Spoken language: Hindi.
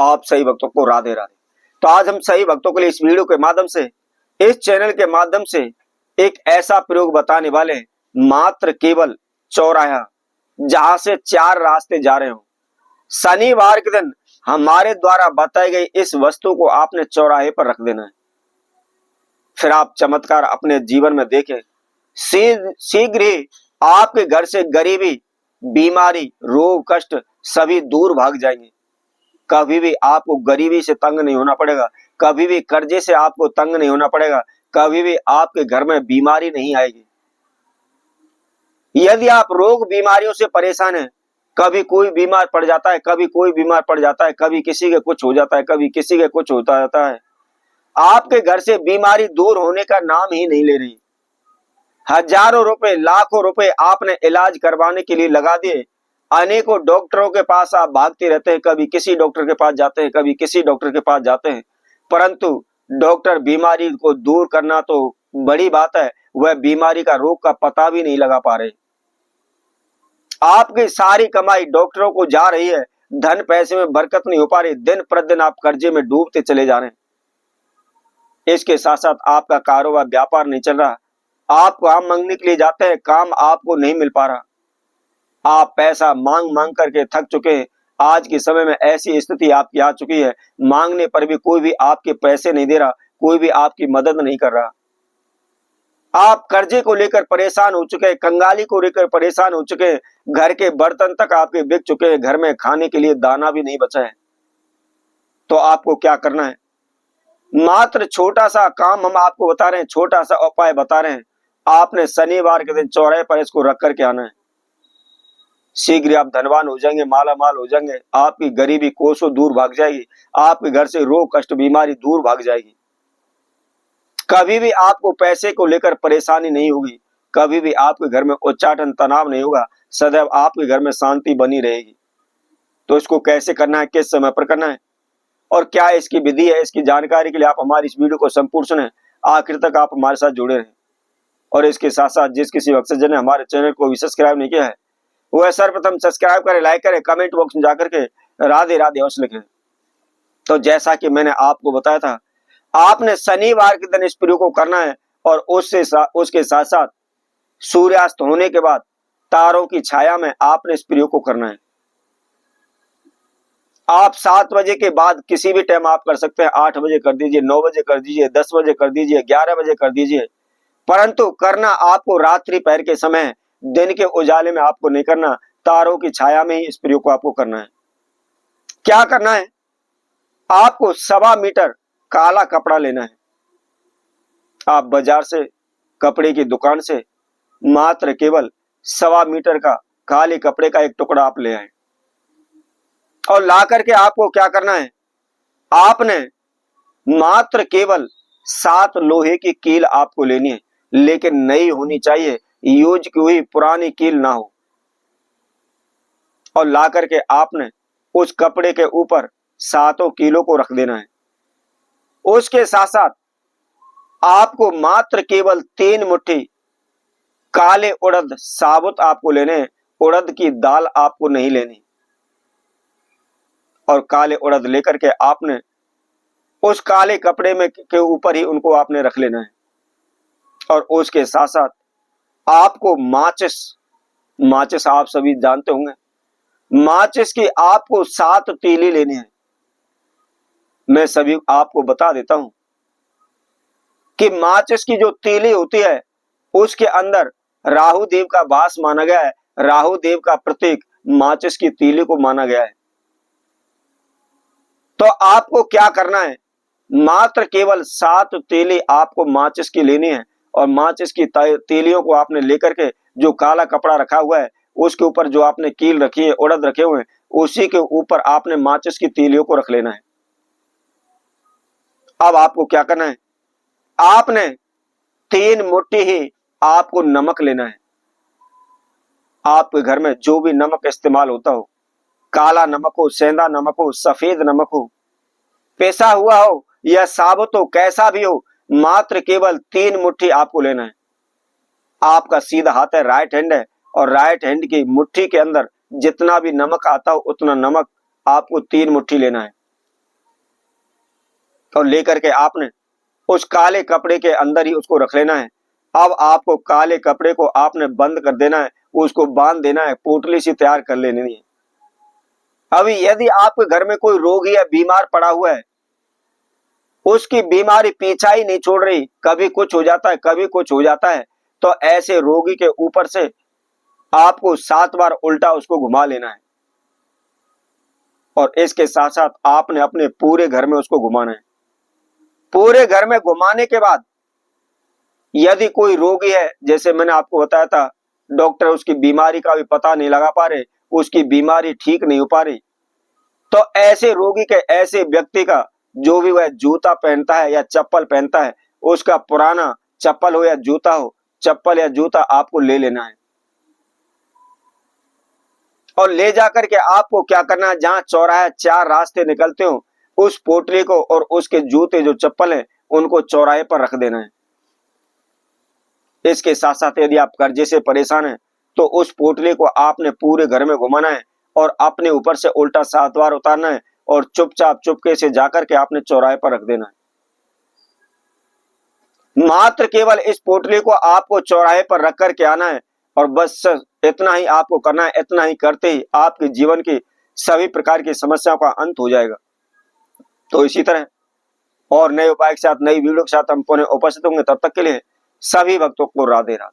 आप सही भक्तों को राधे राधे। तो आज हम सही भक्तों के लिए इस वीडियो के माध्यम से, इस चैनल के माध्यम से एक ऐसा प्रयोग बताने वाले हैं, मात्र केवल चौराहा जहां से 4 रास्ते जा रहे हो, शनिवार के दिन हमारे द्वारा बताई गई इस वस्तु को आपने चौराहे पर रख देना है। फिर आप चमत्कार अपने जीवन में देखें। शीघ्र ही आपके घर से गरीबी, बीमारी, रोग, कष्ट सभी दूर भाग जाएंगे। कभी भी आपको गरीबी से तंग नहीं होना पड़ेगा, कभी भी कर्जे से आपको तंग नहीं होना पड़ेगा, कभी भी आपके घर में बीमारी नहीं आएगी। यदि आप रोग बीमारियों से परेशान हैं, कभी कोई बीमार पड़ जाता है, कभी कोई बीमार पड़ जाता है, कभी किसी के कुछ हो जाता है, कभी किसी के कुछ होता रहता है, आपके घर से बीमारी दूर होने का नाम ही नहीं ले रही। हजारों रुपए, लाखों रुपए आपने इलाज करवाने के लिए लगा दिए, अनेकों डॉक्टरों के पास आप भागते रहते हैं, कभी किसी डॉक्टर के पास जाते हैं, कभी किसी डॉक्टर के पास जाते हैं, परंतु डॉक्टर बीमारी को दूर करना तो बड़ी बात है, वह बीमारी का रोग का पता भी नहीं लगा पा रहे। आपकी सारी कमाई डॉक्टरों को जा रही है, धन पैसे में बरकत नहीं हो पा रही, दिन प्रतिदिन आप कर्जे में डूबते चले जा रहे हैं। इसके साथ साथ आपका कारोबार, व्यापार नहीं चल रहा, आप काम मांगने के लिए जाते हैं, काम आपको नहीं मिल पा रहा, आप पैसा मांग मांग करके थक चुके हैं। आज के समय में ऐसी स्थिति आपकी आ चुकी है, मांगने पर भी कोई भी आपके पैसे नहीं दे रहा, कोई भी आपकी मदद नहीं कर रहा। आप कर्जे को लेकर परेशान हो चुके हैं, कंगाली को लेकर परेशान हो चुके हैं, घर के बर्तन तक आपके बिक चुके हैं, घर में खाने के लिए दाना भी नहीं बचा है। तो आपको क्या करना है? मात्र छोटा सा काम हम आपको बता रहे हैं, छोटा सा उपाय बता रहे हैं। आपने शनिवार के दिन चौराहे पर इसको रख करके आना है। शीघ्र आप धनवान हो जाएंगे, माला माल हो जाएंगे, आपकी गरीबी कोसों दूर भाग जाएगी, आपके घर से रोग, कष्ट, बीमारी दूर भाग जाएगी। कभी भी आपको पैसे को लेकर परेशानी नहीं होगी, कभी भी आपके घर में उच्चाटन, तनाव नहीं होगा, सदैव आपके घर में शांति बनी रहेगी। तो इसको कैसे करना है, किस समय पर करना है और क्या इसकी विधि है, इसकी जानकारी के लिए आप हमारी इस वीडियो को संपूर्ण सुने, आखिर तक आप हमारे साथ जुड़े रहें। और इसके साथ साथ जिस किसी भक्तजन ने हमारे चैनल को भी सब्सक्राइब नहीं किया है, वह सर्वप्रथम सब्सक्राइब करें, लाइक करें, कमेंट बॉक्स में जाकर के राधे राधे अवश्य लिखें। तो जैसा कि मैंने आपको बताया था, आपने शनिवार के दिन इस प्रयोग को करना है और उसके साथ साथ सूर्यास्त होने के बाद तारों की छाया में आपने इस प्रयोग को करना है। आप 7 बजे के बाद किसी भी टाइम आप कर सकते हैं, 8 बजे कर दीजिए, 9 बजे कर दीजिए, 10 बजे कर दीजिए, 11 बजे कर दीजिए, परंतु करना आपको रात्रि पहर के समय, दिन के उजाले में आपको नहीं करना, तारों की छाया में ही इस प्रयोग को आपको करना है। क्या करना है? आपको 1.25 मीटर काला कपड़ा लेना है। आप बाजार से, कपड़े की दुकान से मात्र केवल 1.25 मीटर का काले कपड़े का एक टुकड़ा आप ले आए और ला करके आपको क्या करना है? आपने मात्र केवल 7 लोहे की कील आपको लेनी है, लेकिन नई होनी चाहिए, यूज की हुई पुरानी कील ना हो। और ला करके आपने उस कपड़े के ऊपर 7 कीलों को रख देना है। उसके साथ साथ आपको मात्र केवल 3 मुट्ठी काले उड़द साबुत आपको लेने हैं, उड़द की दाल आपको नहीं लेनी। और काले उड़द लेकर के आपने उस काले कपड़े में के ऊपर ही उनको आपने रख लेना है। और उसके साथ साथ आपको माचिस आप सभी जानते होंगे, माचिस की आपको 7 तीली लेनी है। मैं सभी आपको बता देता हूं कि माचिस की जो तीली होती है, उसके अंदर राहु देव का वास माना गया है, राहु देव का प्रतीक माचिस की तीली को माना गया है। तो आपको क्या करना है? मात्र केवल 7 तीली आपको माचिस की लेनी है और माचिस की तीलियों को आपने लेकर के जो काला कपड़ा रखा हुआ है, उसके ऊपर जो आपने कील रखी है, उड़द रखे हुए हैं, उसी के ऊपर आपने माचिस की तीलियों को रख लेना है। अब आपको क्या करना है? आपने 3 मुट्ठी ही आपको नमक लेना है। आपके घर में जो भी नमक इस्तेमाल होता हो, काला नमक हो, सेंधा नमक हो, सफेद नमक हो, पिसा हुआ हो या साबुत हो, कैसा भी हो, मात्र केवल 3 मुट्ठी आपको लेना है। आपका सीधा हाथ है, राइट हैंड है, और राइट हैंड की मुट्ठी के अंदर जितना भी नमक आता हो उतना नमक आपको 3 मुट्ठी लेना है। और लेकर के आपने उस काले कपड़े के अंदर ही उसको रख लेना है। अब आपको काले कपड़े को आपने बंद कर देना है, उसको बांध देना है, पोटली सी तैयार कर लेनी है। अभी यदि आपके घर में कोई रोगी या बीमार पड़ा हुआ है, उसकी बीमारी पीछा ही नहीं छोड़ रही, कभी कुछ हो जाता है, कभी कुछ हो जाता है, तो ऐसे रोगी के ऊपर से आपको 7 बार उल्टा उसको घुमा लेना है। और इसके साथ साथ आपने अपने पूरे घर में उसको घुमाना है। पूरे घर में घुमाने के बाद यदि कोई रोगी है, जैसे मैंने आपको बताया था, डॉक्टर उसकी बीमारी का भी पता नहीं लगा पा रहे, उसकी बीमारी ठीक नहीं हो पा रही, तो ऐसे रोगी के, ऐसे व्यक्ति का जो भी वह जूता पहनता है या चप्पल पहनता है, उसका पुराना चप्पल हो या जूता हो, चप्पल या जूता आपको ले लेना है। और ले जाकर के आपको क्या करना है, जहां चौराहा 4 रास्ते निकलते हो, उस पोटली को और उसके जूते जो चप्पल है उनको चौराहे पर रख देना है। इसके साथ साथ यदि आप कर्जे से परेशान हैं तो उस पोटली को आपने पूरे घर में घुमाना है और अपने ऊपर से उल्टा 7 बार उतारना है और चुपचाप चुपके से जाकर के आपने चौराहे पर रख देना है। मात्र केवल इस पोटली को आपको चौराहे पर रख करके आना है और बस इतना ही आपको करना है। इतना ही करते ही आपके जीवन की सभी प्रकार की समस्याओं का अंत हो जाएगा। तो इसी तरह और नए उपाय के साथ, नई वीडियो के साथ हम पुनः उपस्थित होंगे। तब तक के लिए सभी भक्तों को राधे राधे।